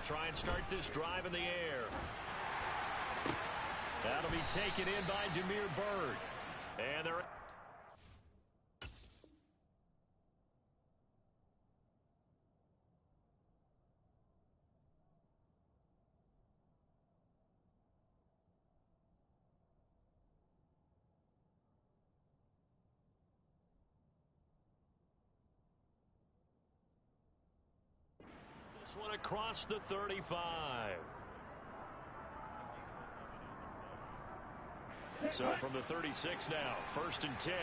try and start this drive in the air. That'll be taken in by Damiere Byrd. And they're... This one across the 35. So from the 36 now, 1st and 10.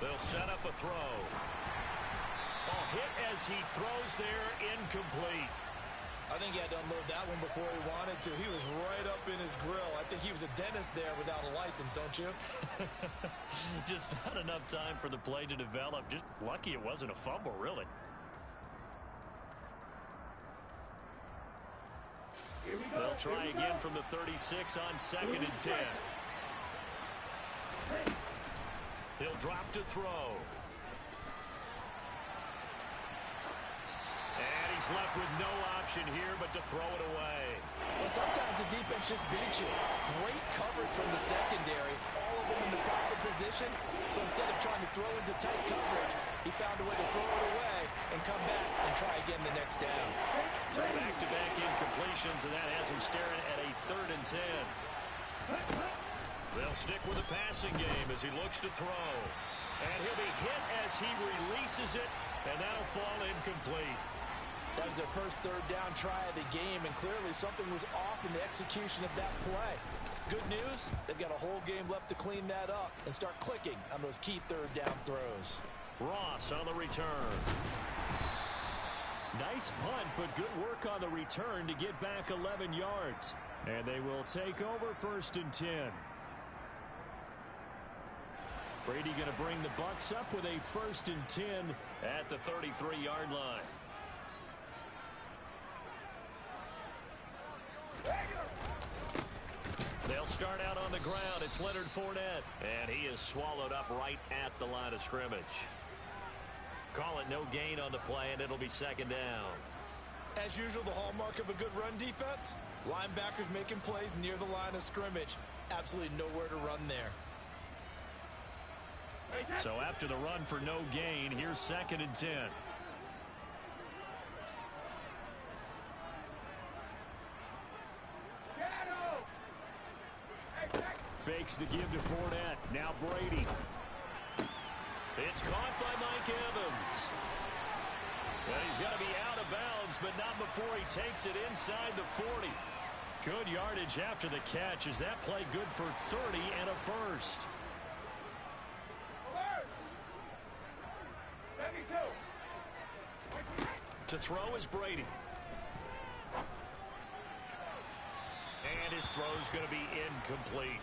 They'll set up a throw. Hit as he throws there, incomplete. I think he had to unload that one before he wanted to. He was right up in his grill. I think he was a dentist there without a license, don't you? Just not enough time for the play to develop. Just lucky it wasn't a fumble, really. They'll try again from the 36 on 2nd and 10. He'll drop to throw. And he's left with no option here but to throw it away. Well, sometimes the defense just beats you. Great coverage from the secondary. All of them in the proper position. So instead of trying to throw into tight coverage, he found a way to throw it away and come back and try again the next down. So back-to-back incompletions, and that has him staring at a 3rd and 10. They'll stick with the passing game as he looks to throw. And he'll be hit as he releases it, and that'll fall incomplete. That was their first 3rd down try of the game, and clearly something was off in the execution of that play. Good news, they've got a whole game left to clean that up and start clicking on those key 3rd down throws. Ross on the return. Nice punt, but good work on the return to get back 11 yards. And they will take over 1st and 10. Brady going to bring the Bucs up with a 1st and 10 at the 33-yard line. They'll start out on the ground. It's Leonard Fournette. And he is swallowed up right at the line of scrimmage. Call it no gain on the play, and it'll be 2nd down. As usual, the hallmark of a good run defense, linebackers making plays near the line of scrimmage. Absolutely nowhere to run there. So after the run for no gain, here's 2nd and 10. Fakes the give to Fournette. Now Brady. It's caught by Mike Evans. Well, he's going to be out of bounds, but not before he takes it inside the 40. Good yardage after the catch. Is that play good for 30 and a 1st? To throw is Brady. And his throw is going to be incomplete.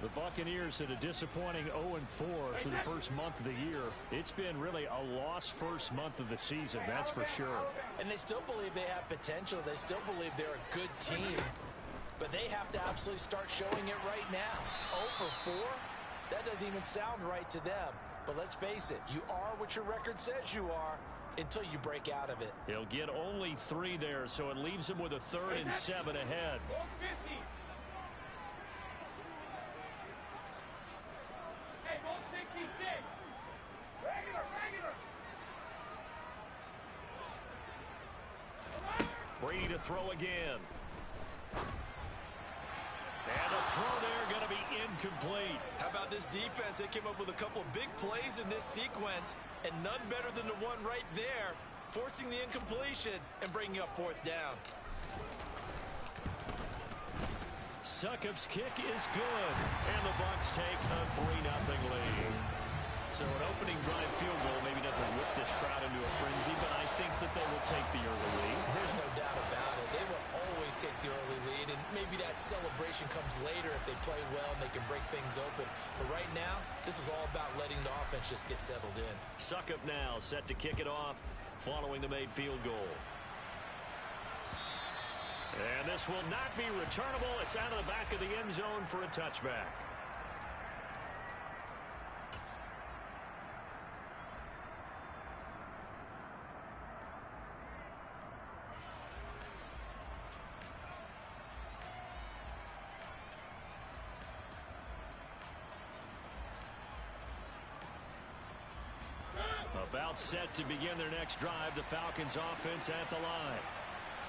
The Buccaneers had a disappointing 0-4 through the first month of the year. It's been really a lost first month of the season, that's for sure. And they still believe they have potential. They still believe they're a good team. But they have to absolutely start showing it right now. 0 for 4? That doesn't even sound right to them. But let's face it, you are what your record says you are until you break out of it. He'll get only 3 there, so it leaves him with a 3rd and 7 ahead. Brady to throw again. And the throw there going to be incomplete. How about this defense? They came up with a couple of big plays in this sequence, and none better than the one right there, forcing the incompletion and bringing up 4th down. Succop's kick is good, and the Bucs take a 3-0 lead. So an opening drive field goal maybe doesn't whip this crowd into a frenzy, but I think that they will take the early lead. There's no doubt about it. They will always take the early lead, and maybe that celebration comes later if they play well and they can break things open. But right now, this is all about letting the offense just get settled in. Succop now set to kick it off following the made field goal. And this will not be returnable. It's out of the back of the end zone for a touchback. About set to begin their next drive. The Falcons offense at the line.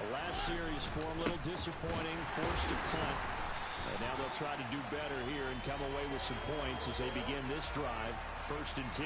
The last series for them, a little disappointing, forced to punt. And now they'll try to do better here and come away with some points as they begin this drive. 1st and 10.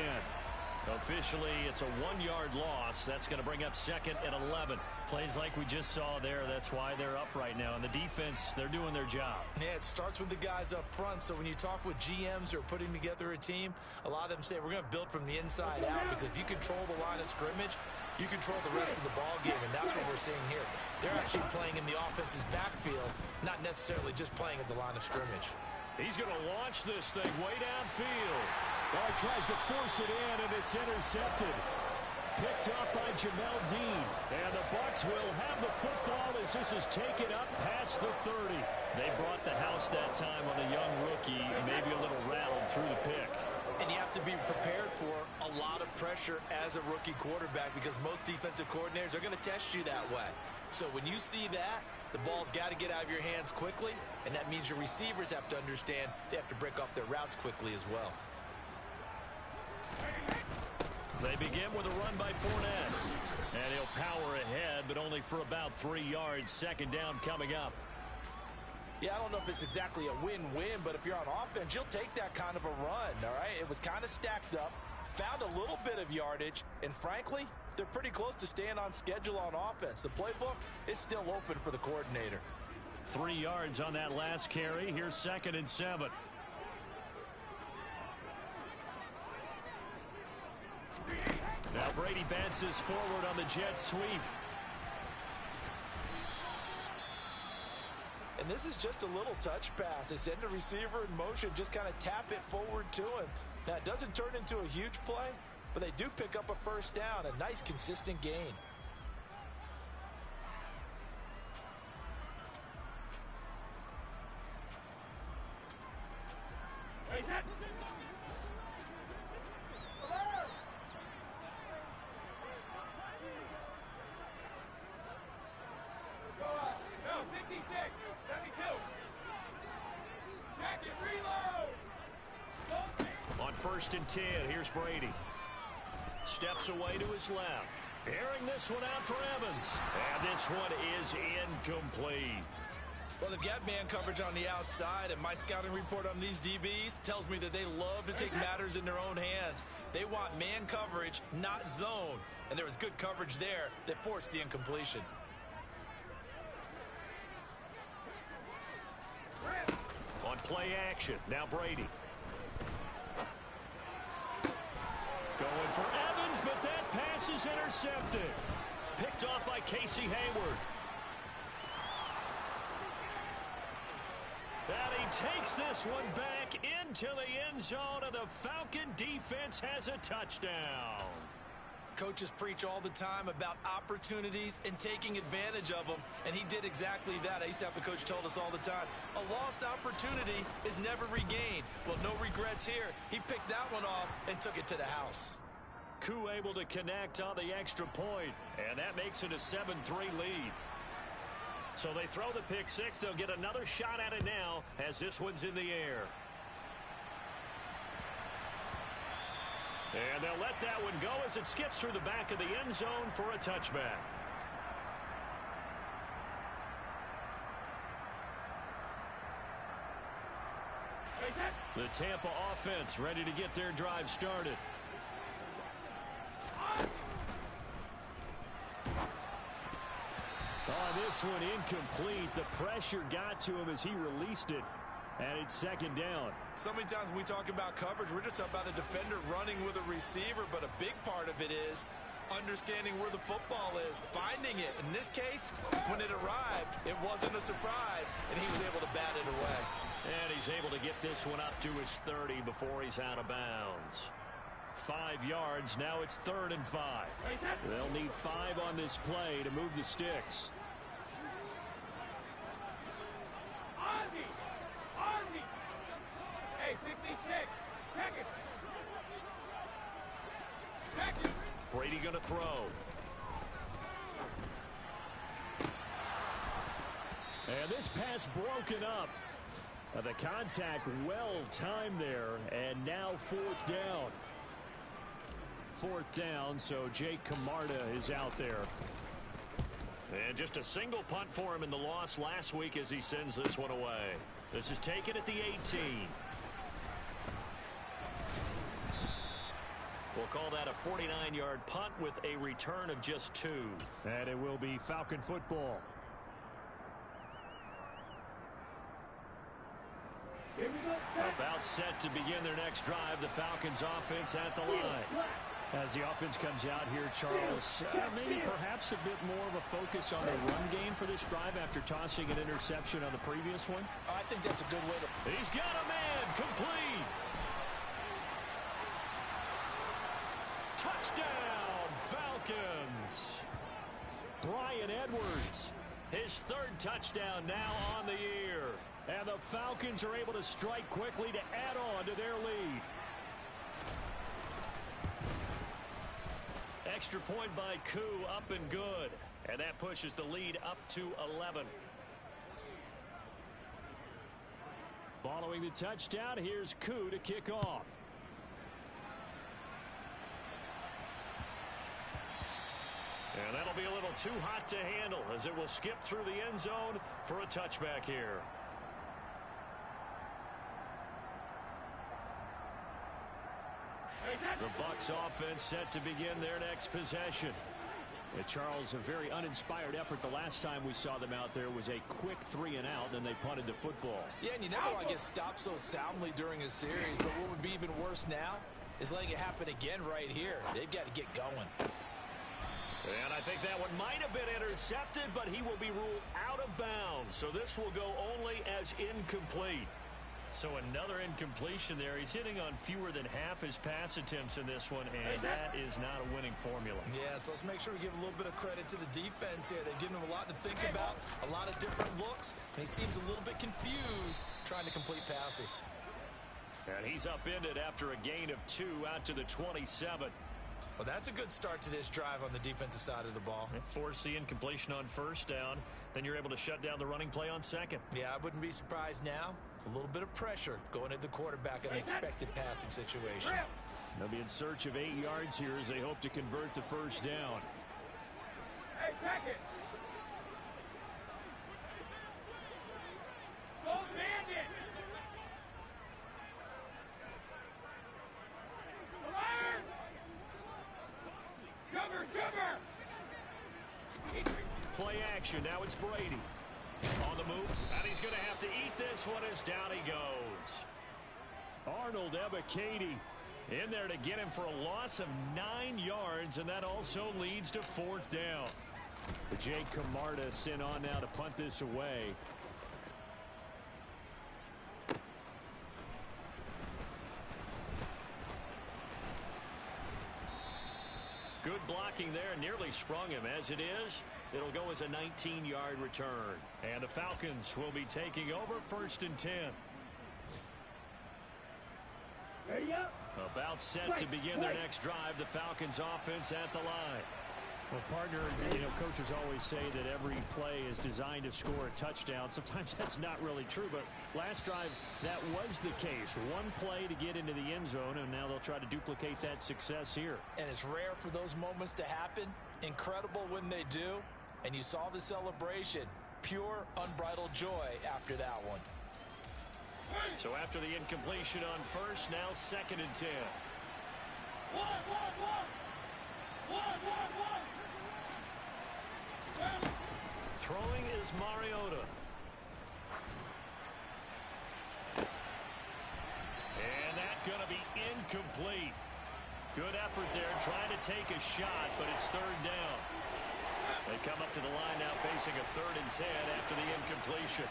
Officially, it's a 1-yard loss. That's going to bring up 2nd and 11. Plays like we just saw there. That's why they're up right now. And the defense, they're doing their job. Yeah, it starts with the guys up front. So when you talk with GMs who are putting together a team, a lot of them say we're going to build from the inside out, because if you control the line of scrimmage, you control the rest of the ball game, and that's what we're seeing here. They're actually playing in the offense's backfield, not necessarily just playing at the line of scrimmage. He's going to launch this thing way downfield. Well, he tries to force it in, and it's intercepted. Picked up by Jamel Dean. And the Bucs will have the football as this is taken up past the 30. They brought the house that time on the young rookie, maybe a little rattled through the pick. And you have to be prepared for a lot of pressure as a rookie quarterback, because most defensive coordinators are going to test you that way. So when you see that, the ball's got to get out of your hands quickly, and that means your receivers have to understand they have to break off their routes quickly as well. They begin with a run by Fournette. And he'll power ahead, but only for about 3 yards. 2nd down coming up. Yeah, I don't know if it's exactly a win-win, but if you're on offense, you'll take that kind of a run, all right? It was kind of stacked up, found a little bit of yardage, and frankly, they're pretty close to staying on schedule on offense. The playbook is still open for the coordinator. 3 yards on that last carry. Here's 2nd and 7. Now Brady bounces forward on the jet sweep. And this is just a little touch pass. They send the receiver in motion, just kind of tap it forward to him. Now, it doesn't turn into a huge play, but they do pick up a 1st down, a nice, consistent gain. On 1st and 10, here's Brady. Steps away to his left. Airing this one out for Evans. And this one is incomplete. Well, they've got man coverage on the outside, and my scouting report on these DBs tells me that they love to take matters in their own hands. They want man coverage, not zone. And there was good coverage there that forced the incompletion. On play action, now Brady. Going for Evans, but that pass is intercepted. Picked off by Casey Hayward. And he takes this one back into the end zone, and the Falcon defense has a touchdown. Coaches preach all the time about opportunities and taking advantage of them, and he did exactly that. I used to have a coach told us all the time, a lost opportunity is never regained. Well, no regrets here. He picked that one off and took it to the house. Koo able to connect on the extra point, and that makes it a 7-3 lead. So they throw the pick six. They'll get another shot at it now as this one's in the air. And they'll let that one go as it skips through the back of the end zone for a touchback. The Tampa offense ready to get their drive started. Oh, this one incomplete. The pressure got to him as he released it. And it's 2nd down. So many times when we talk about coverage, we're just about a defender running with a receiver, but a big part of it is understanding where the football is, finding it. In this case, when it arrived, it wasn't a surprise, and he was able to bat it away. And he's able to get this one up to his 30 before he's out of bounds. 5 yards, now it's 3rd and 5. They'll need 5 on this play to move the sticks. Brady going to throw. And this pass broken up. The contact well timed there, and now 4th down. 4th down, so Jake Camarda is out there. And just a single punt for him in the loss last week as he sends this one away. This is taken at the 18. We'll call that a 49-yard punt with a return of just 2. And it will be Falcon football. About set to begin their next drive. The Falcons offense at the line. As the offense comes out here, Charles, maybe perhaps a bit more of a focus on the run game for this drive after tossing an interception on the previous one. I think that's a good way to... He's got a man complete. Touchdown, Falcons. Bryan Edwards, his 3rd touchdown now on the year. And the Falcons are able to strike quickly to add on to their lead. Extra point by Koo, up and good. And that pushes the lead up to 11. Following the touchdown, here's Koo to kick off. And that'll be a little too hot to handle as it will skip through the end zone for a touchback here. The Bucs offense set to begin their next possession. And Charles, a very uninspired effort the last time we saw them out there was a quick 3-and-out, and they punted the football. Yeah, and you never want to get stopped so soundly during a series, but what would be even worse now is letting it happen again right here. They've got to get going. And I think that one might have been intercepted, but he will be ruled out of bounds. So this will go only as incomplete. So another incompletion there. He's hitting on fewer than half his pass attempts in this one, and that is not a winning formula. Yeah, so let's make sure we give a little bit of credit to the defense here. They've given him a lot to think about, a lot of different looks, and he seems a little bit confused trying to complete passes. And he's upended after a gain of 2 out to the 27. Well, that's a good start to this drive on the defensive side of the ball. Force the incompletion on 1st down. Then you're able to shut down the running play on 2nd. Yeah, I wouldn't be surprised now. A little bit of pressure going at the quarterback in an expected passing situation. They'll be in search of 8 yards here as they hope to convert the 1st down. Hey, check it. Go bandit. Cover, cover. Play action. Now it's Brady. On the move, and he's going to have to eat this one as down he goes. Arnold Ebiketie in there to get him for a loss of 9 yards, and that also leads to 4th down. Jake Camarda sent on now to punt this away. Good blocking there, nearly sprung him. As it is, it'll go as a 19-yard return. And the Falcons will be taking over 1st and 10. About set to begin their next drive. The Falcons offense at the line. Well, partner, coaches always say that every play is designed to score a touchdown. Sometimes that's not really true, but last drive, that was the case. One play to get into the end zone, and now they'll try to duplicate that success here. And it's rare for those moments to happen. Incredible when they do. And you saw the celebration. Pure, unbridled joy after that one. So after the incompletion on 1st, now 2nd and 10. Throwing is Mariota. And that's going to be incomplete. Good effort there trying to take a shot, but it's 3rd down. They come up to the line now facing a 3rd and 10 after the incompletion.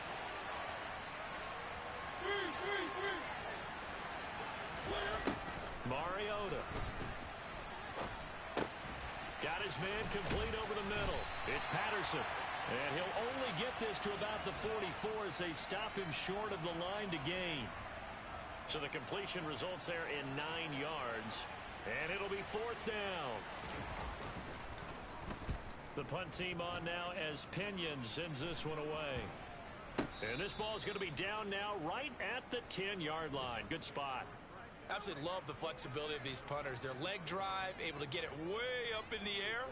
Mariota. Got his man complete over the middle. It's Patterson. And he'll only get this to about the 44 as they stop him short of the line to gain. So the completion results there in 9 yards. And it'll be 4th down. The punt team on now as Pinion sends this one away. And this ball is going to be down now right at the 10-yard line. Good spot. Absolutely love the flexibility of these punters. Their leg drive, able to get it way up in the air,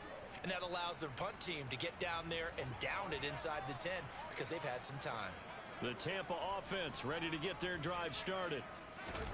and that allows their punt team to get down there and down it inside the 10 because they've had some time. The Tampa offense ready to get their drive started.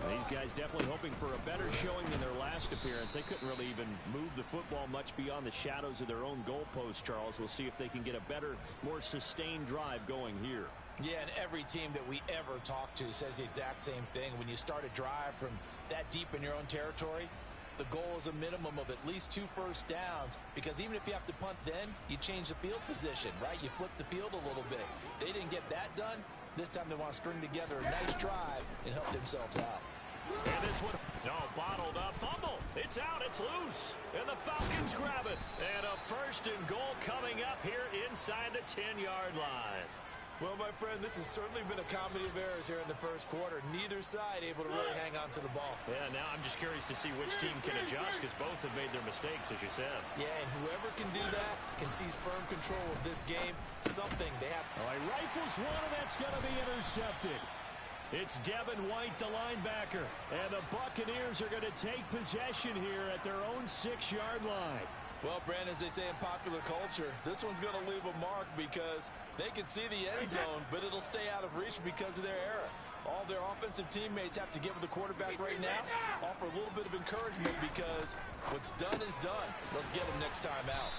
These guys definitely hoping for a better showing than their last appearance. They couldn't really even move the football much beyond the shadows of their own goalpost, Charles. We'll see if they can get a better, more sustained drive going here. Yeah, and every team that we ever talk to says the exact same thing. When you start a drive from that deep in your own territory, the goal is a minimum of at least 2 first downs, because even if you have to punt then, you change the field position, right? You flip the field a little bit. They didn't get that done. This time they want to string together a nice drive and help themselves out. And this one, no, bottled up, fumble. It's out, it's loose. And the Falcons grab it. And a 1st and goal coming up here inside the 10-yard line. Well, my friend, this has certainly been a comedy of errors here in the first quarter. Neither side able to really hang on to the ball. Yeah, now I'm just curious to see which team can adjust, because both have made their mistakes, as you said. Yeah, and whoever can do that can seize firm control of this game. Something they have. All right, rifles one, and that's going to be intercepted. It's Devin White, the linebacker. And the Buccaneers are going to take possession here at their own 6-yard line. Well, Brandon, as they say in popular culture, this one's going to leave a mark because they can see the end zone, but it'll stay out of reach because of their error. All their offensive teammates have to give the quarterback right now, offer a little bit of encouragement, because what's done is done. Let's get them next time out.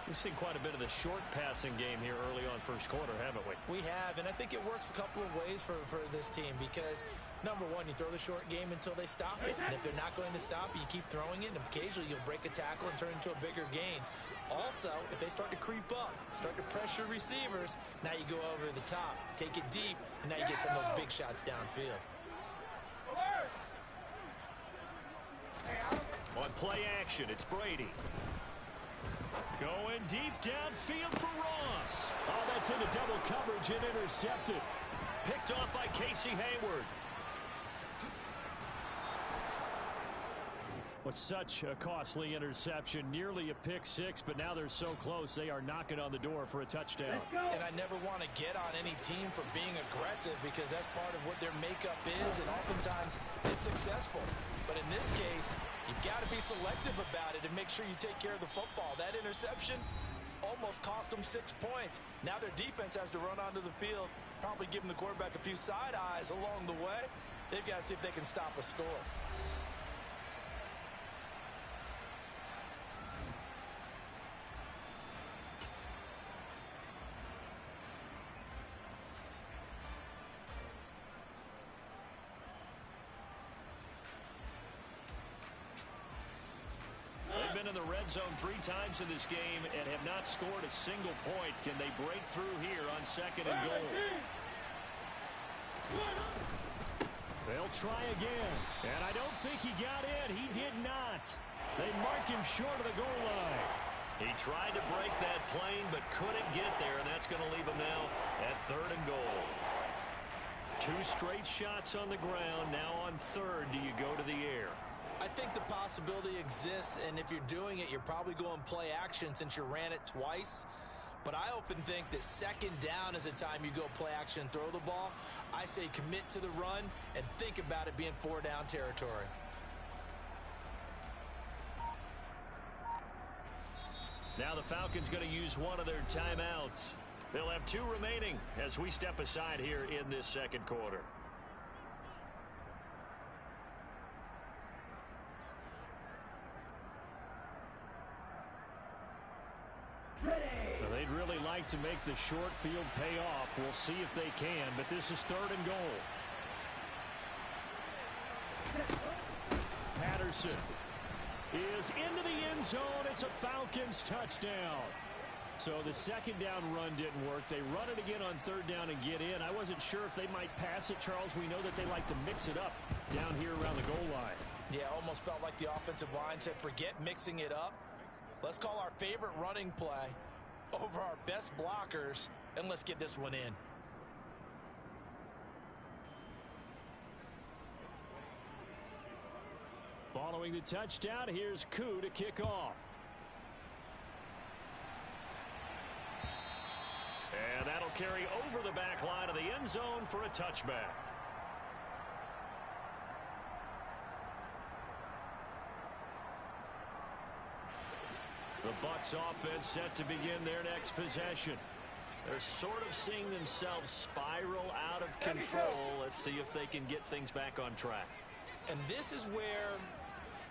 We've seen quite a bit of the short passing game here early on first quarter, haven't we? We have, and I think it works a couple of ways for this team, because, number one, you throw the short game until they stop it. And if they're not going to stop it, you keep throwing it, and occasionally you'll break a tackle and turn it into a bigger gain. Also, if they start to creep up, start to pressure receivers, now you go over the top, take it deep, and now you get some of those big shots downfield. On play action, it's Brady. Going deep downfield for Ross. Oh, that's into double coverage and intercepted. Picked off by Casey Hayward. With such a costly interception, nearly a pick-6, but now they're so close they are knocking on the door for a touchdown. And I never want to get on any team for being aggressive, because that's part of what their makeup is, and oftentimes it's successful. But in this case, you've got to be selective about it and make sure you take care of the football. That interception almost cost them 6 points. Now their defense has to run onto the field, probably giving the quarterback a few side eyes along the way. They've got to see if they can stop a score. They've been in the red zone 3 times in this game and have not scored a single point. Can they break through here on 2nd and goal? They'll try again. And I don't think he got in. He did not. They mark him short of the goal line. He tried to break that plane but couldn't get there, and that's going to leave him now at 3rd and goal. 2 straight shots on the ground. Now on 3rd, do you go to the air? I think the possibility exists, and if you're doing it, you're probably going play action since you ran it twice. But I often think that 2nd down is a time you go play action and throw the ball. I say commit to the run and think about it being 4-down territory. Now the Falcons going to use one of their timeouts. They'll have 2 remaining as we step aside here in this 2nd quarter. Well, they'd really like to make the short field pay off. We'll see if they can, but this is 3rd and goal. Patterson is into the end zone. It's a Falcons touchdown. So the 2nd down run didn't work. They run it again on 3rd down and get in. I wasn't sure if they might pass it, Charles. We know that they like to mix it up down here around the goal line. Yeah, almost felt like the offensive line said, forget mixing it up. Let's call our favorite running play over our best blockers, and let's get this one in. Following the touchdown, here's Koo to kick off. And that'll carry over the back line of the end zone for a touchback. The Bucs offense set to begin their next possession. They're sort of seeing themselves spiral out of control. Let's see if they can get things back on track. And this is where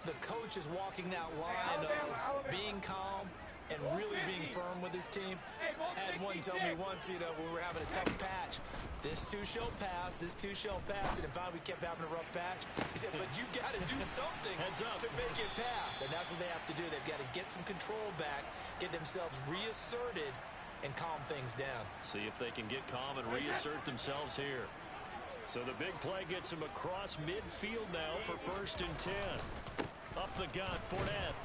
the coach is walking that line of being calm and really being firm with his team. I had one tell me once, when we were having a tough patch, this too shall pass, this too shall pass, and if we kept having a rough patch, he said, but you got to do something to make it pass, and that's what they have to do. They've got to get some control back, get themselves reasserted, and calm things down. See if they can get calm and reassert themselves here. So the big play gets him across midfield now for 1st and 10. Up the gut, Fournette.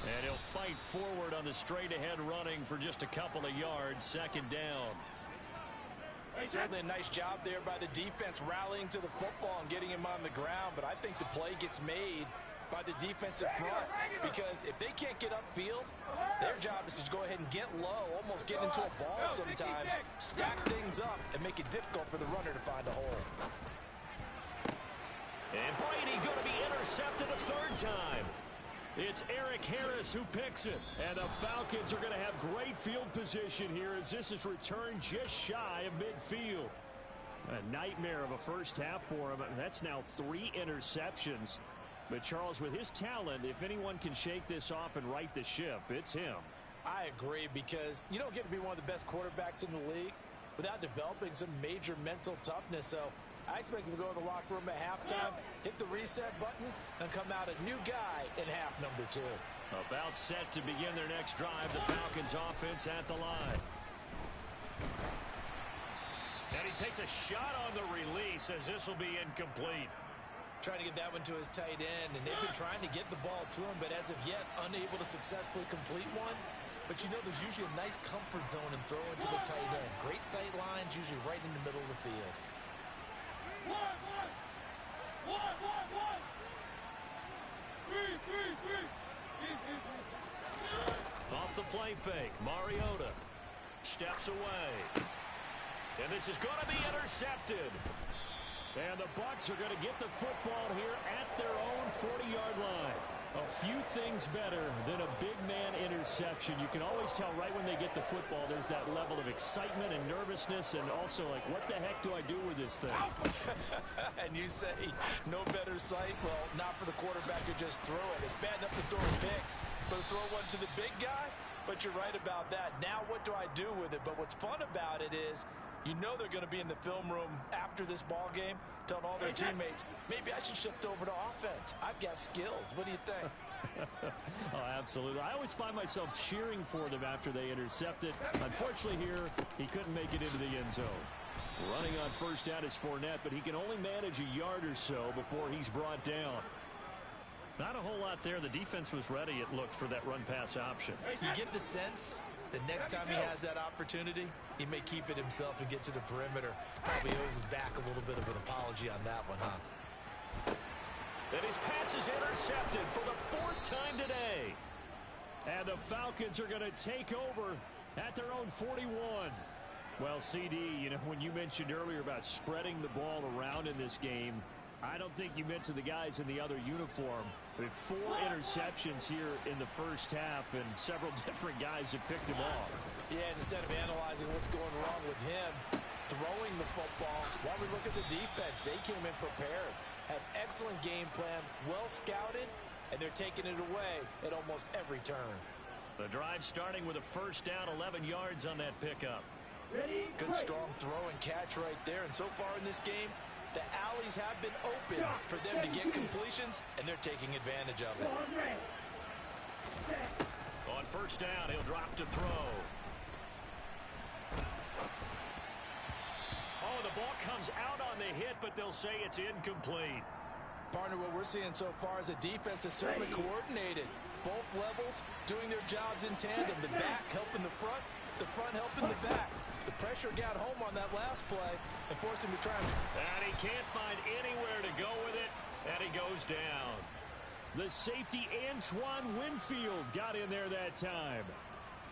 And he'll fight forward on the straight-ahead running for just a couple of yards, 2nd down. Certainly a nice job there by the defense rallying to the football and getting him on the ground, but I think the play gets made by the defensive front because if they can't get upfield, their job is to go ahead and get low, almost get into a ball sometimes, stack things up, and make it difficult for the runner to find a hole. And Brady going to be intercepted a 3rd time. It's Eric Harris who picks it. And the Falcons are going to have great field position here as this is returned just shy of midfield. A nightmare of a first half for him. That's now 3 interceptions. But Charles, with his talent, if anyone can shake this off and right the ship, it's him. I agree, because you don't get to be one of the best quarterbacks in the league without developing some major mental toughness. So I expect him to go to the locker room at halftime, hit the reset button, and come out a new guy in half number 2. About set to begin their next drive, the Falcons offense at the line. And he takes a shot on the release as this will be incomplete. Trying to get that one to his tight end, and they've been trying to get the ball to him, but as of yet, unable to successfully complete one. But there's usually a nice comfort zone in throwing to the tight end. Great sight lines, usually right in the middle of the field. Off the play fake, Mariota steps away. And this is going to be intercepted. And the Bucs are going to get the football here at their own 40-yard line. A few things better than a big man interception. You can always tell right when they get the football, there's that level of excitement and nervousness, and also like, what the heck do I do with this thing? And you say, no better sight? Well, not for the quarterback to just throw it. It's bad enough to throw a pick, but to throw one to the big guy? But you're right about that. Now what do I do with it? But what's fun about it is, they're going to be in the film room after this ball game telling all their teammates, maybe I should shift over to offense. I've got skills. What do you think? Oh, absolutely. I always find myself cheering for them after they intercept it. Unfortunately here, he couldn't make it into the end zone. Running on 1st down is Fournette, but he can only manage a yard or so before he's brought down. Not a whole lot there. The defense was ready, it looked, for that run-pass option. You get the sense the next time he has that opportunity, he may keep it himself and get to the perimeter. Probably owes his back a little bit of an apology on that one, huh? And his pass is intercepted for the 4th time today. And the Falcons are going to take over at their own 41. Well, CD, when you mentioned earlier about spreading the ball around in this game, I don't think you mentioned the guys in the other uniform. With 4 interceptions here in the first half, and several different guys have picked him off. Yeah, instead of analyzing what's going wrong with him, throwing the football, while we look at the defense, they came in prepared. Had excellent game plan, well scouted, and they're taking it away at almost every turn. The drive starting with a 1st down, 11 yards on that pickup. Good strong throw and catch right there, and so far in this game, the alleys have been open for them to get completions, and they're taking advantage of it. On 1st down, he'll drop to throw. Oh, the ball comes out on the hit, but they'll say it's incomplete. Partner, what we're seeing so far is a defense that's certainly coordinated. Both levels doing their jobs in tandem. The back helping the front helping the back. The pressure got home on that last play and forced him to try and he can't find anywhere to go with it, and he goes down. The safety, Antoine Winfield, got in there that time.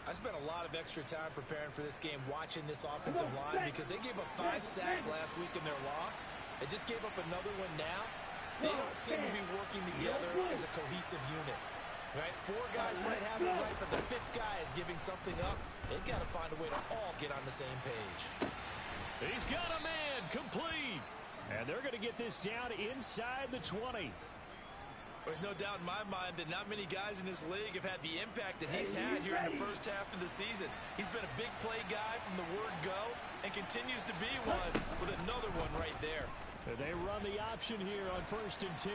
I spent a lot of extra time preparing for this game, watching this offensive line, because they gave up 5 sacks last week in their loss. They just gave up another one now. They don't seem to be working together as a cohesive unit. Right? Four guys might have it right, but the fifth guy is giving something up. They've got to find a way to all get on the same page. He's got a man complete. And they're going to get this down inside the 20. There's no doubt in my mind that not many guys in this league have had the impact that he's had here in the first half of the season. He's been a big play guy from the word go and continues to be one with another one right there. They run the option here on 1st and 10.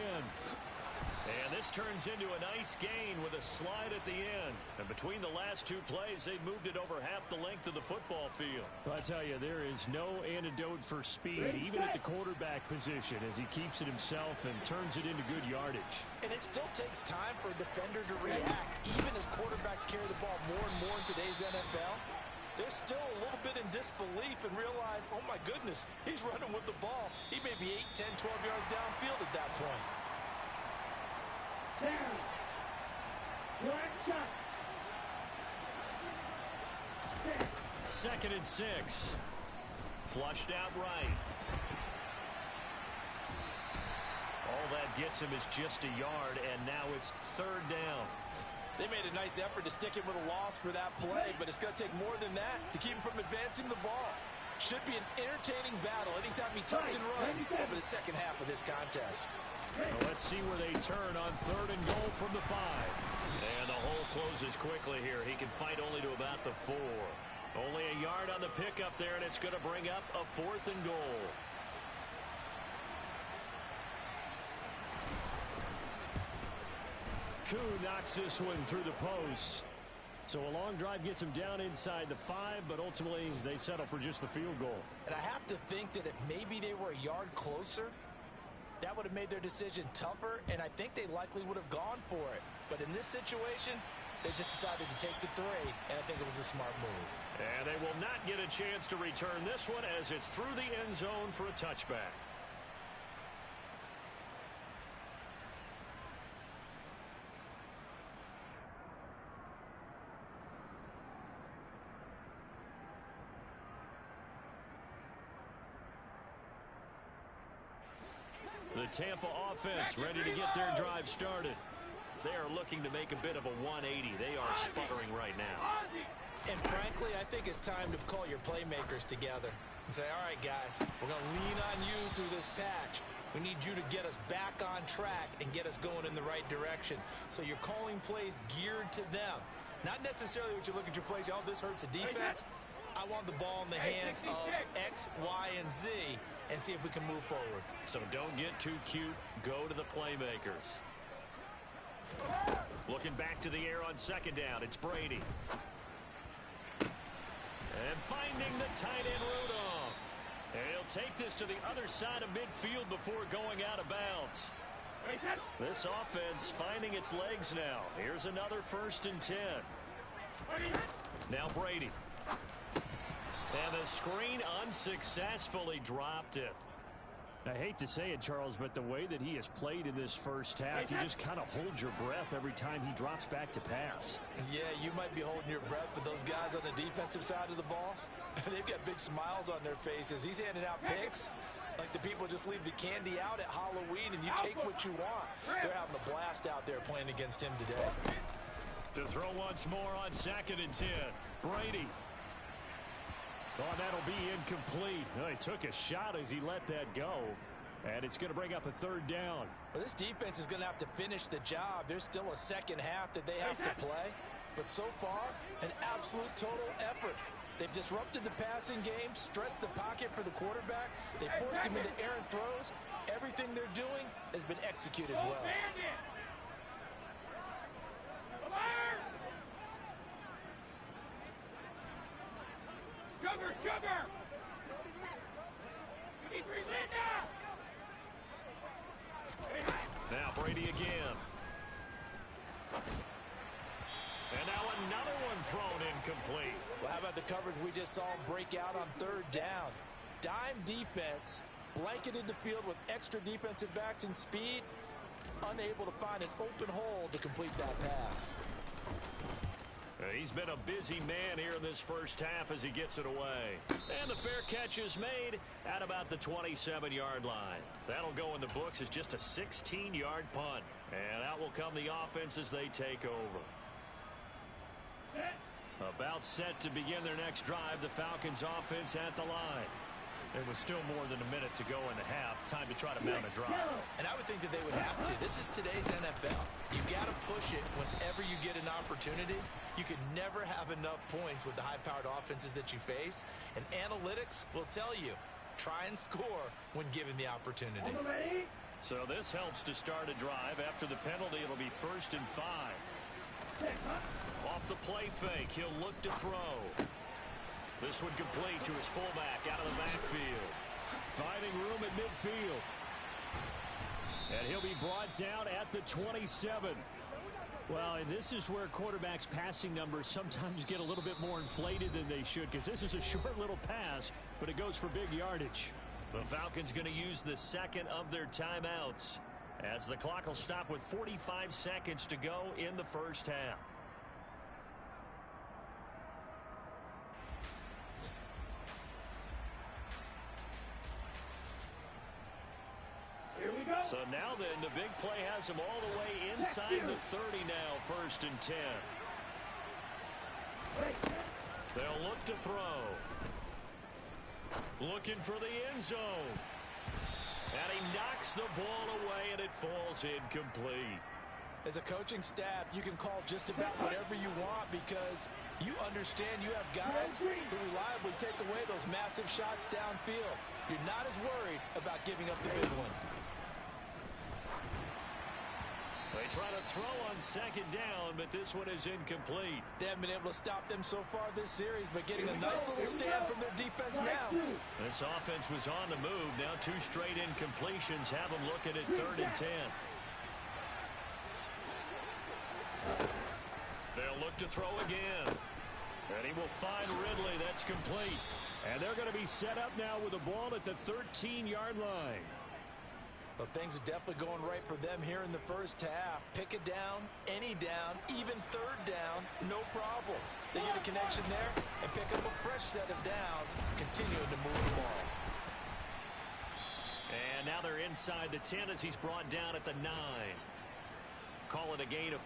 And this turns into a nice gain with a slide at the end. And between the last two plays, they moved it over half the length of the football field. I tell you, there is no antidote for speed, even at the quarterback position, as he keeps it himself and turns it into good yardage. And it still takes time for a defender to react, even as quarterbacks carry the ball more and more in today's NFL. They're still a little bit in disbelief and realize, oh my goodness, he's running with the ball. He may be 8, 10, 12 yards downfield at that point. Down. One shot. 2nd and 6. Flushed out right. All that gets him is just a yard, and now it's 3rd down. They made a nice effort to stick him with a loss for that play, but it's going to take more than that to keep him from advancing the ball. Should be an entertaining battle anytime he tucks and runs over the second half of this contest. Well, let's see where they turn on 3rd and goal from the 5. And the hole closes quickly here. He can fight only to about the 4. Only a yard on the pickup there, and it's going to bring up a 4th and goal. Koo knocks this one through the post. So a long drive gets him down inside the 5, but ultimately they settle for just the field goal. And I have to think that if maybe they were a yard closer, that would have made their decision tougher, and I think they likely would have gone for it. But in this situation, they just decided to take the 3, and I think it was a smart move. And they will not get a chance to return this one as it's through the end zone for a touchback. The Tampa offense ready to get their drive started. They are looking to make a bit of a 180. They are sputtering right now. And frankly, I think it's time to call your playmakers together and say, all right, guys, we're going to lean on you through this patch. We need you to get us back on track and get us going in the right direction. So you're calling plays geared to them. Not necessarily what you look at your plays, oh, this hurts the defense. I want the ball in the hands of X, Y, and Z and see if we can move forward. So don't get too cute. Go to the playmakers. Looking back to the air on 2nd down. It's Brady. And finding the tight end Rudolph. And he'll take this to the other side of midfield before going out of bounds. This offense finding its legs now. Here's another 1st and 10. Now Brady. And the screen unsuccessfully dropped it. I hate to say it, Charles, but the way that he has played in this first half, you just kind of hold your breath every time he drops back to pass. Yeah, you might be holding your breath, but those guys on the defensive side of the ball, they've got big smiles on their faces. He's handing out picks like the people just leave the candy out at Halloween and you take what you want. They're having a blast out there playing against him today. To throw once more on 2nd and 10. Brady. Oh, that'll be incomplete. Well, he took a shot as he let that go. And it's going to bring up a 3rd down. Well, this defense is going to have to finish the job. There's still a second half that they have to play. But so far, an absolute total effort. They've disrupted the passing game, stressed the pocket for the quarterback. They forced him into errant throws. Everything they're doing has been executed well. Cover! Now Brady again. And now another one thrown incomplete. Well, how about the coverage we just saw break out on 3rd down? Dime defense, blanketed the field with extra defensive backs and speed, unable to find an open hole to complete that pass. He's been a busy man here in this first half as he gets it away. And the fair catch is made at about the 27-yard line. That'll go in the books as just a 16-yard punt. And out will come the offense as they take over. About set to begin their next drive. The Falcons offense at the line. There was still more than a minute to go in the half. Time to try to mount a drive. And I would think that they would have to. This is today's NFL. You've got to push it whenever you get an opportunity. You can never have enough points with the high-powered offenses that you face. And analytics will tell you, try and score when given the opportunity. So this helps to start a drive. After the penalty, it'll be 1st and 5. Off the play fake, he'll look to throw. This one complete to his fullback out of the backfield. Finding room at midfield. And he'll be brought down at the 27. Well, and this is where quarterbacks' passing numbers sometimes get a little bit more inflated than they should, because this is a short little pass, but it goes for big yardage. The Falcons going to use the second of their timeouts, as the clock will stop with 45 seconds to go in the first half. So now then, the big play has them all the way inside the 30 now, 1st and 10. They'll look to throw. Looking for the end zone. And he knocks the ball away, and it falls incomplete. As a coaching staff, you can call just about whatever you want because you understand you have guys who reliably take away those massive shots downfield. You're not as worried about giving up the big one. They try to throw on 2nd down, but this one is incomplete. They haven't been able to stop them so far this series, but getting a nice little stand from their defense now. This offense was on the move. Now 2 straight incompletions have them looking at 3rd and 10. They'll look to throw again. And he will find Ridley. That's complete. And they're going to be set up now with the ball at the 13-yard line. Well, things are definitely going right for them here in the first half. Pick it down, any down, even 3rd down, no problem. They get a connection there and pick up a fresh set of downs, continuing to move the ball. And now they're inside the 10 as he's brought down at the 9. Call it a gain of...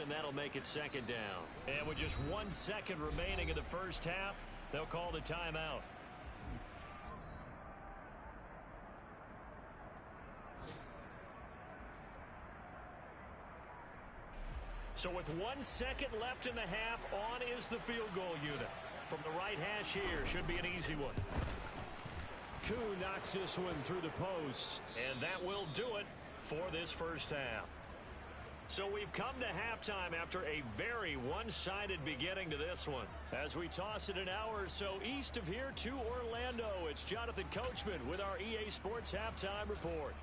and that'll make it 2nd down. And with just 1 second remaining in the first half, they'll call the timeout. So with 1 second left in the half, on is the field goal unit. From the right hash here, should be an easy one. Koo knocks this one through the post. And that will do it for this first half. So we've come to halftime after a very one-sided beginning to this one. As we toss it an hour or so east of here to Orlando, it's Jonathan Coachman with our EA Sports Halftime Report.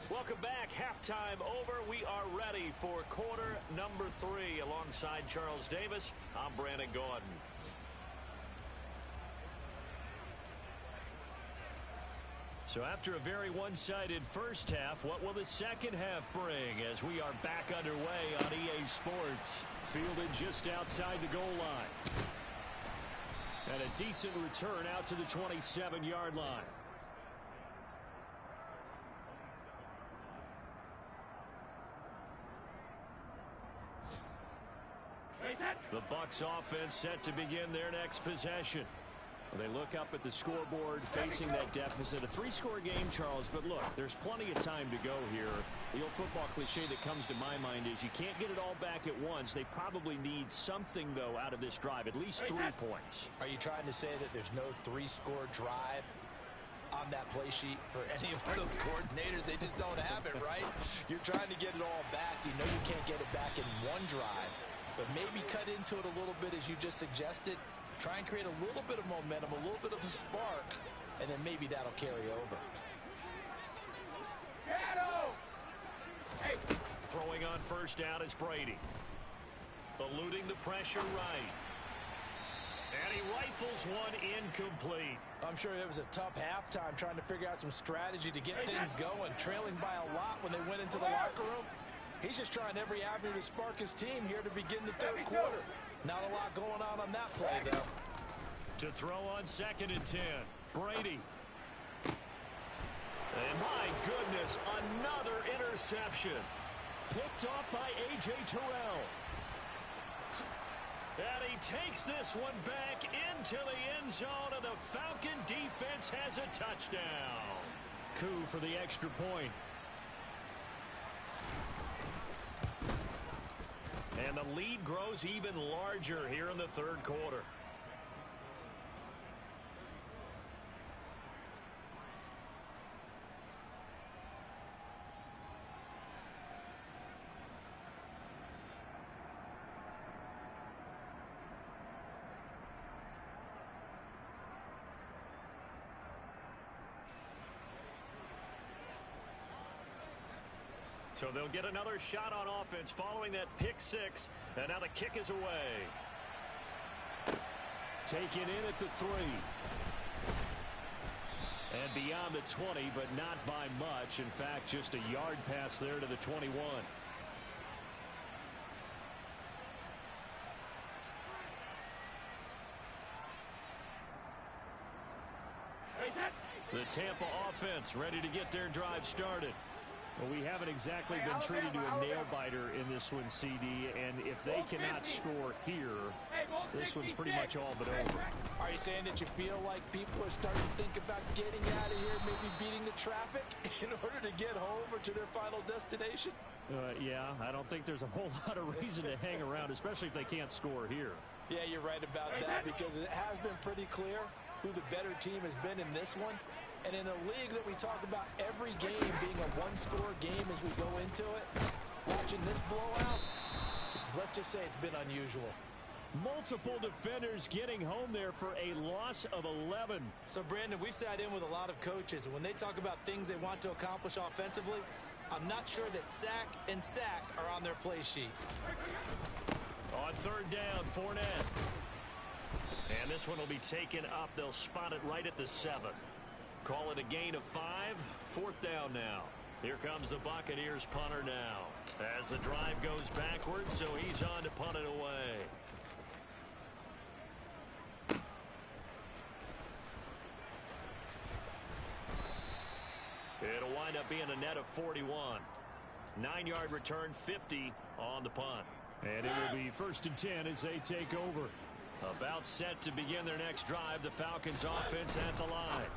Welcome back. Halftime over. We are ready for quarter number 3. Alongside Charles Davis, I'm Brandon Gaudin. So after a very one-sided first half, what will the second half bring as we are back underway on EA Sports? Fielded just outside the goal line. And a decent return out to the 27-yard line. The Bucs offense set to begin their next possession. They look up at the scoreboard, facing that deficit. A 3-score game, Charles, but look, there's plenty of time to go here. The old football cliche that comes to my mind is you can't get it all back at once. They probably need something, though, out of this drive, at least 3 points. Are you trying to say that there's no 3-score drive on that play sheet for any of those coordinators? They just don't have it, right? You're trying to get it all back. You know you can't get it back in one drive, but maybe cut into it a little bit as you just suggested. Try and create a little bit of momentum, a little bit of a spark, and then maybe that'll carry over. Hey. Throwing on first down is Brady. Eluding the pressure right. And he rifles one incomplete. I'm sure it was a tough halftime trying to figure out some strategy to get things going, trailing by a lot when they went into the locker room. He's just trying every avenue to spark his team here to begin the third quarter. Not a lot going on that play, though. To throw on 2nd and 10, Brady. And my goodness, another interception. Picked off by A.J. Terrell. And he takes this one back into the end zone, and the Falcon defense has a touchdown. Coup for the extra point. And the lead grows even larger here in the third quarter. So they'll get another shot on offense following that pick six. And now the kick is away. Taken in at the 3. And beyond the 20, but not by much. In fact, just a yard pass there to the 21. The Tampa offense ready to get their drive started. Well, we haven't exactly been treated to a nail-biter in this one, CD, and if they cannot score here, this one's pretty much all but over. Are you saying that you feel like people are starting to think about getting out of here, maybe beating the traffic in order to get home or to their final destination? Yeah, I don't think there's a whole lot of reason to hang around, especially if they can't score here. Yeah, you're right about that, because it has been pretty clear who the better team has been in this one. And in a league that we talk about every game being a one-score game as we go into it, watching this blowout, let's just say it's been unusual. Multiple defenders getting home there for a loss of 11. So, Brandon, we sat in with a lot of coaches, and when they talk about things they want to accomplish offensively, I'm not sure that sack and sack are on their play sheet. On 3rd down, Fournette. And this one will be taken up. They'll spot it right at the 7. Call it a gain of 5. 4th down now. Here comes the Buccaneers punter now. As the drive goes backwards, so he's on to punt it away. It'll wind up being a net of 41. 9-yard return, 50 on the punt. And it will be 1st and 10 as they take over. About set to begin their next drive. The Falcons offense at the line.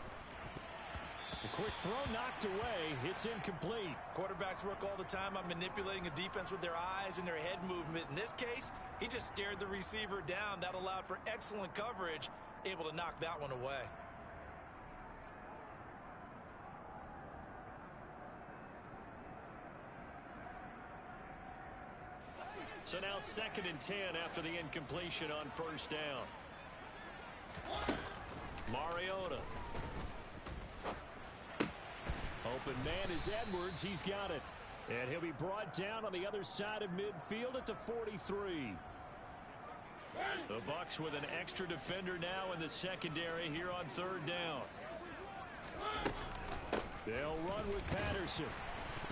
A quick throw knocked away. It's incomplete. Quarterbacks work all the time on manipulating a defense with their eyes and their head movement. In this case, he just stared the receiver down. That allowed for excellent coverage, able to knock that one away. So now 2nd and 10 after the incompletion on 1st down. Mariota. Open man is Edwards. He's got it. And he'll be brought down on the other side of midfield at the 43. The Bucs with an extra defender now in the secondary here on 3rd down. They'll run with Patterson.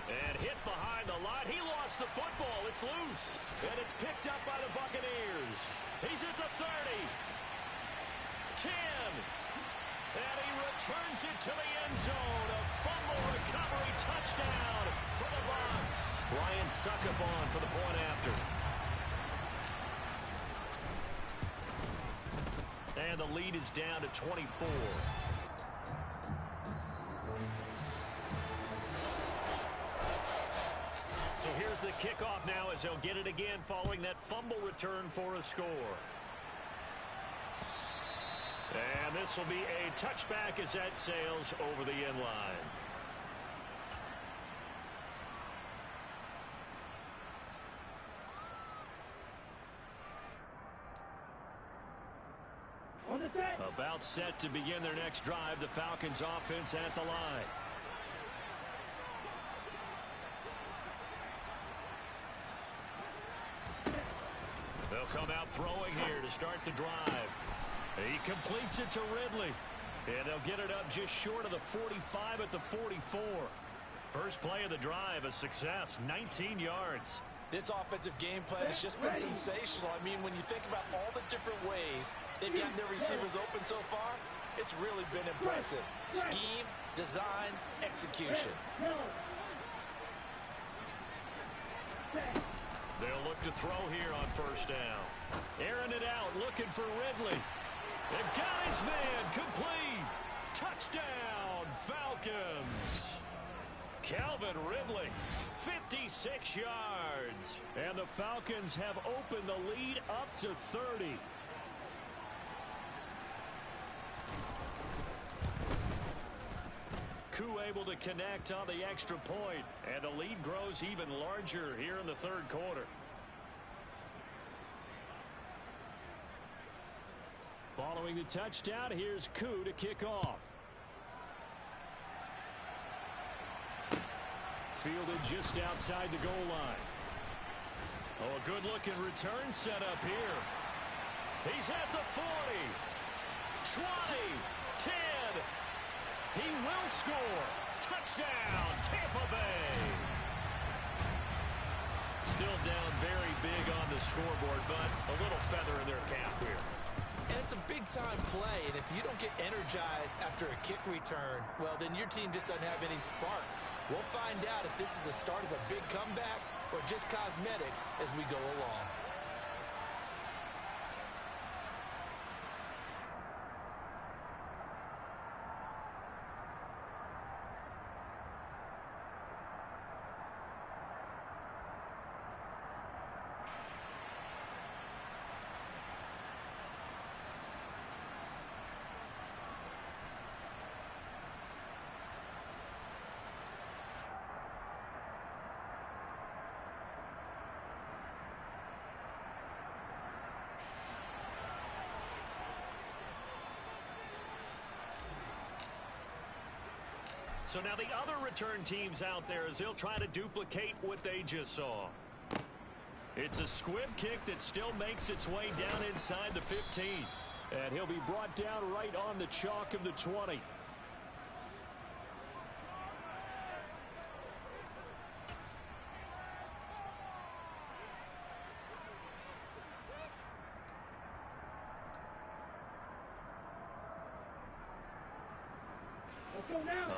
And hit behind the line. He lost the football. It's loose. And it's picked up by the Buccaneers. He's at the 30. 10. And he returns it to the end zone. A fumble recovery touchdown for the Bucs. Ryan Succop for the point after. And the lead is down to 24. So here's the kickoff now as they'll get it again following that fumble return for a score. And this will be a touchback as that sails over the end line. About set to begin their next drive. The Falcons offense at the line. They'll come out throwing here to start the drive. He completes it to Ridley. And they'll get it up just short of the 45 at the 44. First play of the drive, a success, 19 yards. This offensive game plan has just been sensational. I mean, when you think about all the different ways they've gotten their receivers open so far, it's really been impressive. Scheme, design, execution. They'll look to throw here on first down. Airing it out, looking for Ridley. And got his man, complete. Touchdown, Falcons. Calvin Ridley, 56 yards. And the Falcons have opened the lead up to 30. Koo able to connect on the extra point, and the lead grows even larger here in the third quarter. Following the touchdown, here's Koo to kick off. Fielded just outside the goal line. Oh, a good-looking return set up here. He's at the 40, 20, 10. He will score. Touchdown, Tampa Bay. Still down very big on the scoreboard, but a little feather in their cap here. And it's a big-time play, and if you don't get energized after a kick return, well, then your team just doesn't have any spark. We'll find out if this is the start of a big comeback or just cosmetics as we go along. So now the other return teams out there as they'll try to duplicate what they just saw. It's a squib kick that still makes its way down inside the 15. And he'll be brought down right on the chalk of the 20.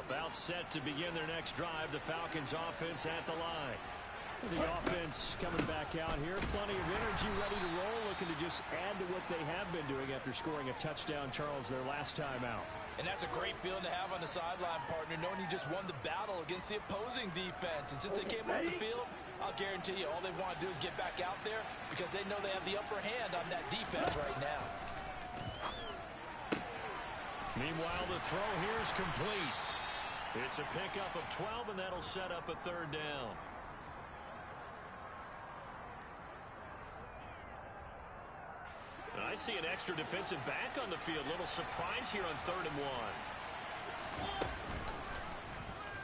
About set to begin their next drive. The Falcons offense at the line. The offense coming back out here. Plenty of energy, ready to roll. Looking to just add to what they have been doing after scoring a touchdown, Charles, their last time out. And that's a great feeling to have on the sideline, partner, knowing you just won the battle against the opposing defense. And since they came off the field, I'll guarantee you all they want to do is get back out there because they know they have the upper hand on that defense right now. Meanwhile, the throw here is complete. It's a pickup of 12, and that'll set up a third down. And I see an extra defensive back on the field. Little surprise here on 3rd and 1.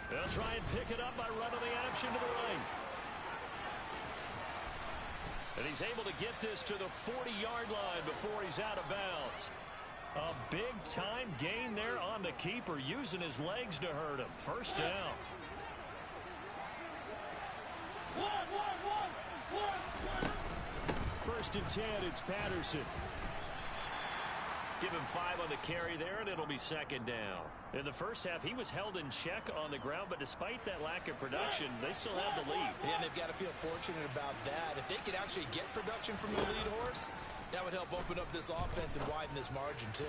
They'll try and pick it up by running the action to the right. And he's able to get this to the 40-yard line before he's out of bounds. A big-time gain there on the keeper, using his legs to hurt him. First down. First and 10, it's Patterson. Give him 5 on the carry there, and it'll be second down. In the first half, he was held in check on the ground, but despite that lack of production, they still have the lead. Yeah, and they've got to feel fortunate about that. If they could actually get production from the lead horse, that would help open up this offense and widen this margin, too.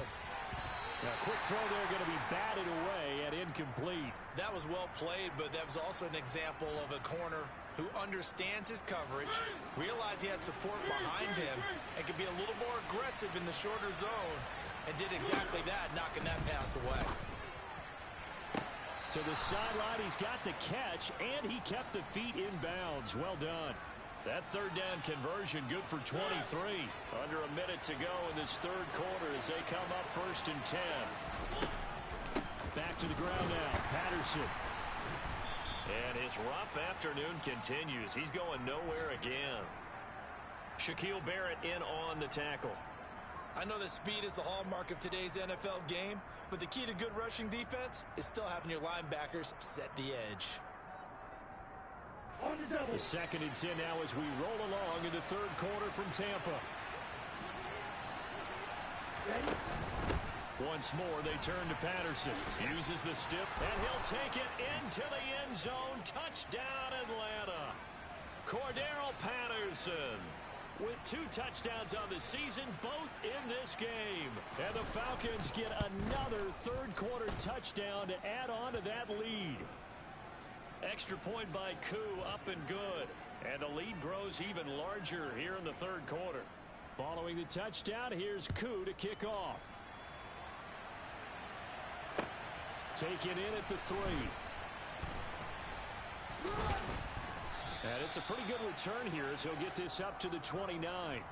Now, quick throw there, going to be batted away and incomplete. That was well played, but that was also an example of a corner who understands his coverage, realized he had support behind him, and could be a little more aggressive in the shorter zone, and did exactly that, knocking that pass away. To the sideline, he's got the catch, and he kept the feet in bounds. Well done. That third down conversion good for 23. Under a minute to go in this third quarter as they come up 1st and 10. Back to the ground now, Patterson. And his rough afternoon continues. He's going nowhere again. Shaquille Barrett in on the tackle. I know that speed is the hallmark of today's NFL game, but the key to good rushing defense is still having your linebackers set the edge. The 2nd and 10 now as we roll along in the 3rd quarter from Tampa. Once more, they turn to Patterson. Uses the stip, and he'll take it into the end zone. Touchdown, Atlanta. Cordero Patterson with 2 touchdowns on the season, both in this game. And the Falcons get another 3rd quarter touchdown to add on to that lead. Extra point by Koo, up and good. And the lead grows even larger here in the 3rd quarter. Following the touchdown, here's Koo to kick off. Taken in at the 3. And it's a pretty good return here as he'll get this up to the 29.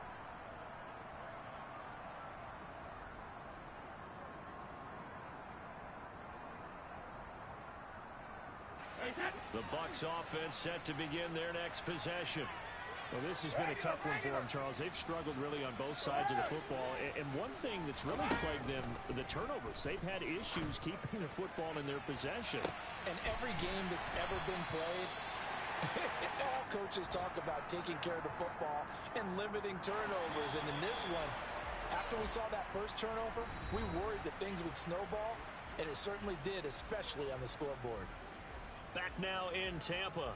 The Bucs offense set to begin their next possession. Well, this has been a tough one for them, Charles. They've struggled really on both sides of the football. And one thing that's really plagued them, the turnovers. They've had issues keeping the football in their possession. And every game that's ever been played, all coaches talk about taking care of the football and limiting turnovers. And in this one, after we saw that first turnover, we worried that things would snowball, and it certainly did, especially on the scoreboard. Back now in Tampa.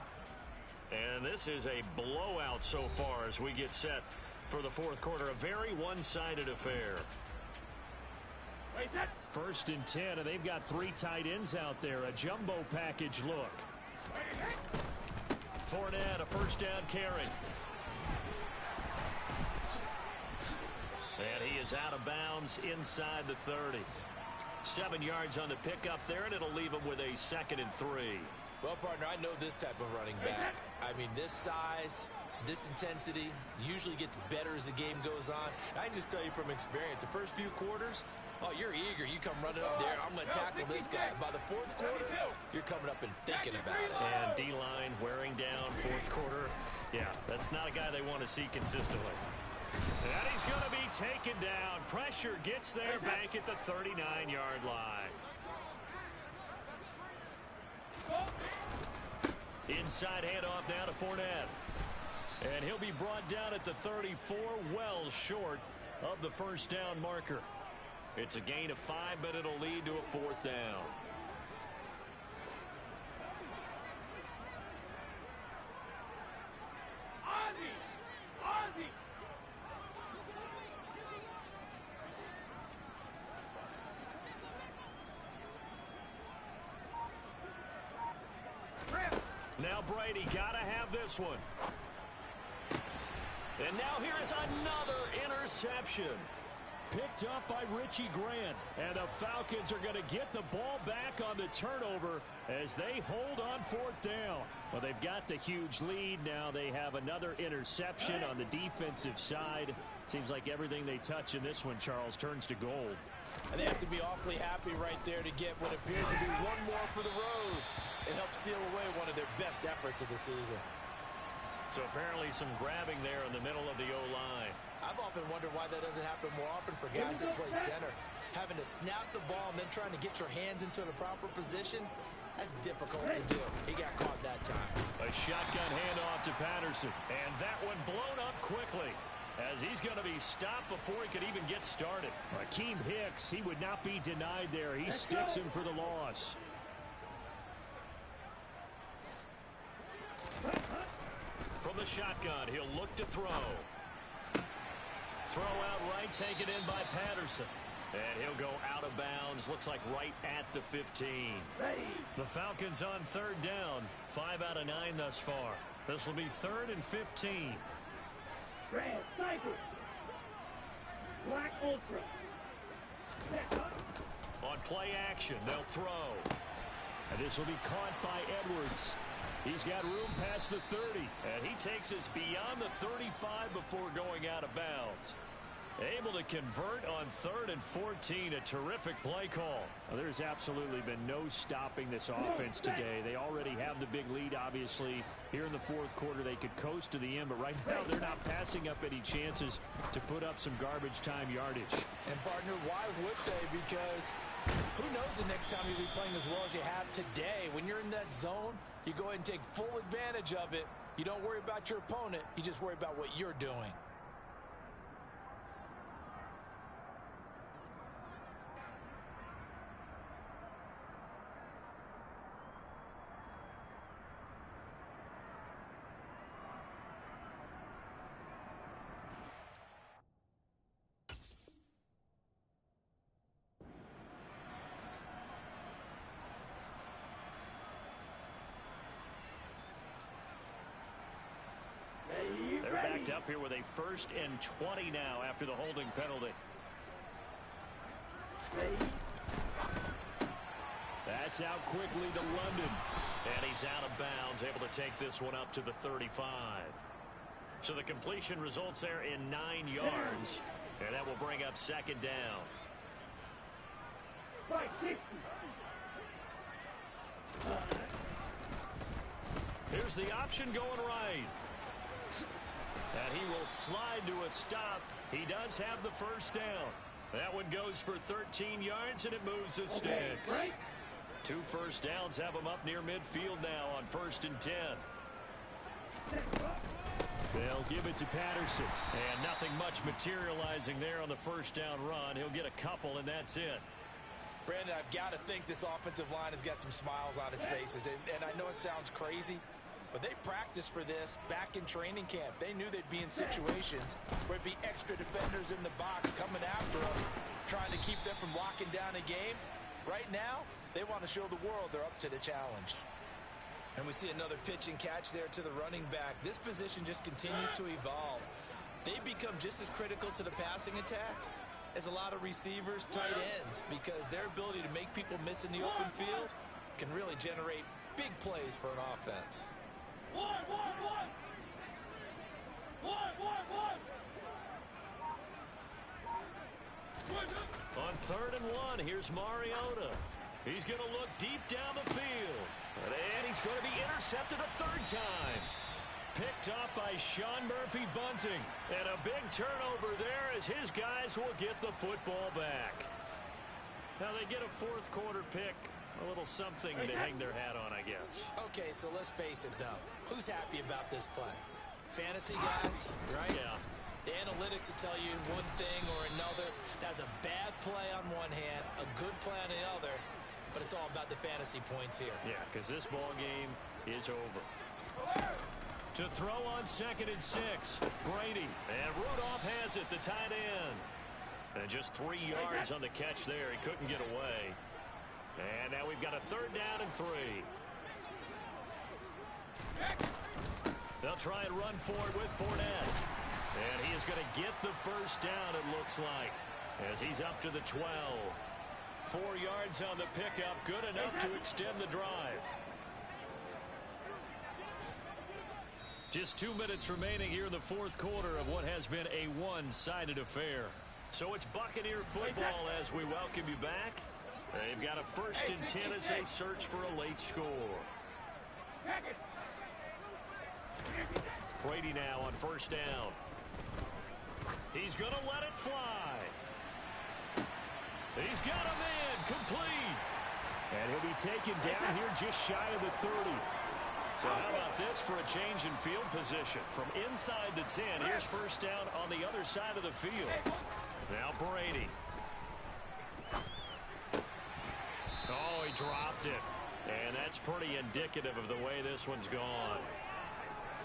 And this is a blowout so far as we get set for the 4th quarter. A very one-sided affair. 1st and 10, and they've got 3 tight ends out there. A jumbo package look. Fournette, a 1st down carry. And he is out of bounds inside the 30. 7 yards on the pickup there, and it'll leave him with a 2nd and 3. Well, partner, I know this type of running back. I mean, this size, this intensity usually gets better as the game goes on. I can just tell you from experience, the first few quarters, oh, you're eager. You come running up there. I'm going to tackle this guy. By the 4th quarter, you're coming up and thinking about it. And D-line wearing down 4th quarter. Yeah, that's not a guy they want to see consistently. And he's going to be taken down. Pressure gets there back at the 39-yard line. Inside handoff now to Fournette. And he'll be brought down at the 34, well short of the 1st down marker. It's a gain of 5, but it'll lead to a 4th down. Now Brady gotta have this one. And now here is another interception. Picked up by Richie Grant. And the Falcons are going to get the ball back on the turnover as they hold on 4th down. Well, they've got the huge lead. Now they have another interception on the defensive side. Seems like everything they touch in this one, Charles, turns to gold. And they have to be awfully happy right there to get what appears to be one more for the road and help seal away one of their best efforts of the season. So apparently some grabbing there in the middle of the O-line. I've often wondered why that doesn't happen more often for guys that play center. Having to snap the ball and then trying to get your hands into the proper position, that's difficult to do. He got caught that time. A shotgun handoff to Patterson. And that one blown up quickly as he's going to be stopped before he could even get started. Akeem Hicks, he would not be denied there. He sticks him for the loss. From the shotgun, he'll look to throw. Throw out right, taken in by Patterson. And he'll go out of bounds, looks like right at the 15. The Falcons on 3rd down, 5 out of 9 thus far. This will be 3rd and 15. Red Sniper. Black Ultra. On play action, they'll throw. And this will be caught by Edwards. He's got room past the 30. And he takes us beyond the 35 before going out of bounds. Able to convert on 3rd and 14. A terrific play call. Well, there's absolutely been no stopping this offense today. They already have the big lead, obviously. Here in the 4th quarter, they could coast to the end, but right now they're not passing up any chances to put up some garbage time yardage. And, partner, why would they? Because who knows the next time you'll be playing as well as you have today. When you're in that zone, you go ahead and take full advantage of it. You don't worry about your opponent. You just worry about what you're doing. They're backed up here with a 1st and 20 now after the holding penalty. That's out quickly to London. And he's out of bounds, able to take this one up to the 35. So the completion results there in 9 yards. And that will bring up 2nd down. Here's the option going right. And he will slide to a stop. He does have the 1st down. That one goes for 13 yards, and it moves the sticks. 2 first downs have him up near midfield now on 1st and 10. They'll give it to Patterson. And nothing much materializing there on the 1st down run. He'll get a couple, and that's it. Brandon, I've got to think this offensive line has got some smiles on its faces. And I know it sounds crazy, but they practiced for this back in training camp. They knew they'd be in situations where it'd be extra defenders in the box coming after them, trying to keep them from locking down a game. Right now, they want to show the world they're up to the challenge. And we see another pitch and catch there to the running back. This position just continues to evolve. They become just as critical to the passing attack as a lot of receivers, tight ends, because their ability to make people miss in the open field can really generate big plays for an offense. On 3rd and 1, here's Mariota. He's going to look deep down the field. And he's going to be intercepted a 3rd time. Picked up by Sean Murphy-Bunting. And a big turnover there as his guys will get the football back. Now they get a 4th quarter pick. A little something to hang their hat on, I guess. Okay, so let's face it, though. Who's happy about this play? Fantasy guys, right? Yeah. The analytics will tell you one thing or another. That's a bad play on one hand, a good play on the other, but it's all about the fantasy points here. Yeah, because this ball game is over. To throw on 2nd and 6, Brady. And Rudolph has it, the tight end. And just 3 yards on the catch there. He couldn't get away. And now we've got a 3rd down and 3. They'll try and run forward with Fournette. And he is going to get the 1st down, it looks like, as he's up to the 12. 4 yards on the pickup, good enough to extend the drive. Just 2 minutes remaining here in the 4th quarter of what has been a one-sided affair. So it's Buccaneer football as we welcome you back. They've got a 1st and 10 as they search for a late score. Brady now on 1st down. He's going to let it fly. He's got him in, complete. And he'll be taken down here just shy of the 30. So how about this for a change in field position? From inside the 10, here's 1st down on the other side of the field. Now Brady. Oh, he dropped it. And that's pretty indicative of the way this one's gone.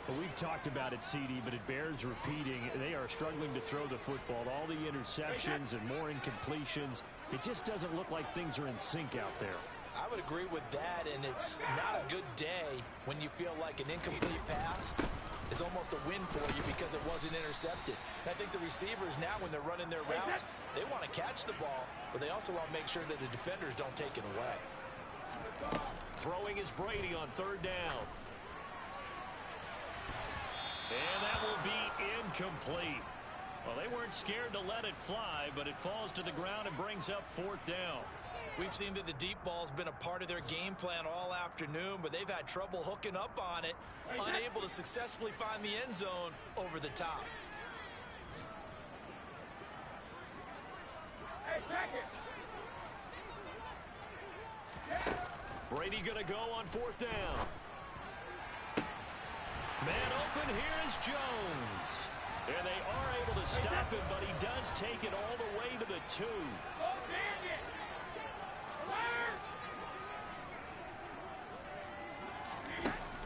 Well, we've talked about it, CD, but it bears repeating. They are struggling to throw the football. All the interceptions and more incompletions. It just doesn't look like things are in sync out there. I would agree with that, and it's not a good day when you feel like an incomplete pass is almost a win for you because it wasn't intercepted. And I think the receivers now, when they're running their routes, they want to catch the ball, but they also want to make sure that the defenders don't take it away. Throwing is Brady on 3rd down. And that will be incomplete. Well, they weren't scared to let it fly, but it falls to the ground and brings up 4th down. We've seen that the deep ball's been a part of their game plan all afternoon, but they've had trouble hooking up on it, unable to successfully find the end zone over the top. Hey, check it. Brady going to go on 4th down. Man open, here is Jones. And they are able to stop him, but he does take it all the way to the 2. Oh, dang it.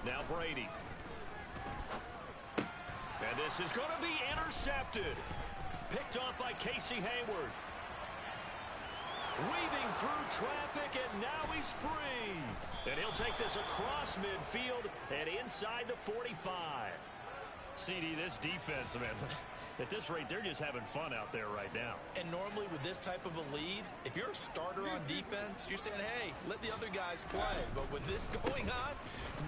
Now Brady. And this is going to be intercepted. Picked off by Casey Hayward. Weaving through traffic, and now he's free. And he'll take this across midfield and inside the 45. CD, this defense, man, at this rate, they're just having fun out there right now. And normally with this type of a lead, if you're a starter on defense, you're saying, hey, let the other guys play. But with this going on,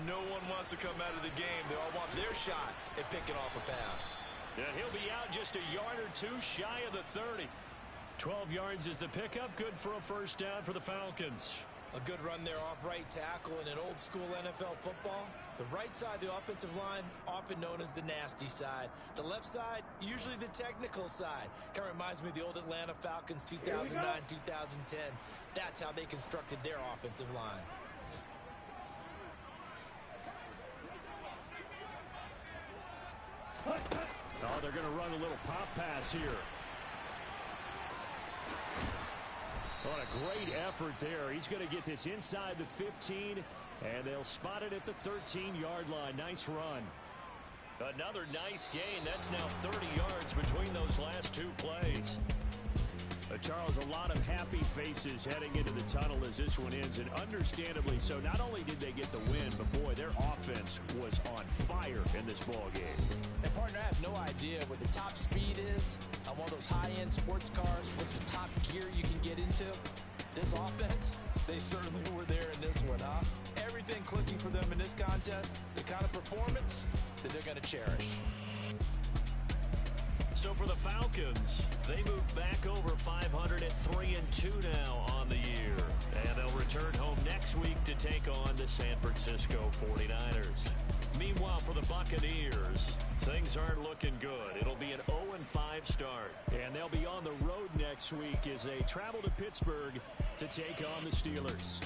no one wants to come out of the game. They all want their shot at picking off a pass. And he'll be out just a yard or two shy of the 30. 12 yards is the pickup. Good for a 1st down for the Falcons. A good run there off right tackle in an old school NFL football. The right side of the offensive line, often known as the nasty side. The left side, usually the technical side. Kind of reminds me of the old Atlanta Falcons 2009-2010. That's how they constructed their offensive line. Oh, they're going to run a little pop pass here. What a great effort there. He's going to get this inside the 15, and they'll spot it at the 13-yard line. Nice run. Another nice gain. That's now 30 yards between those last 2 plays. Charles, a lot of happy faces heading into the tunnel as this one ends, and understandably so. Not only did they get the win, but boy, their offense was on fire in this ball game. And partner, I have no idea what the top speed is on one of those high-end sports cars. What's the top gear you can get into? This offense, they certainly were there in this one, huh? Everything clicking for them in this contest, the kind of performance that they're going to cherish. So for the Falcons, they move back over 500 at 3-2 now on the year. And they'll return home next week to take on the San Francisco 49ers. Meanwhile, for the Buccaneers, things aren't looking good. It'll be an 0-5 start. And they'll be on the road next week as they travel to Pittsburgh to take on the Steelers.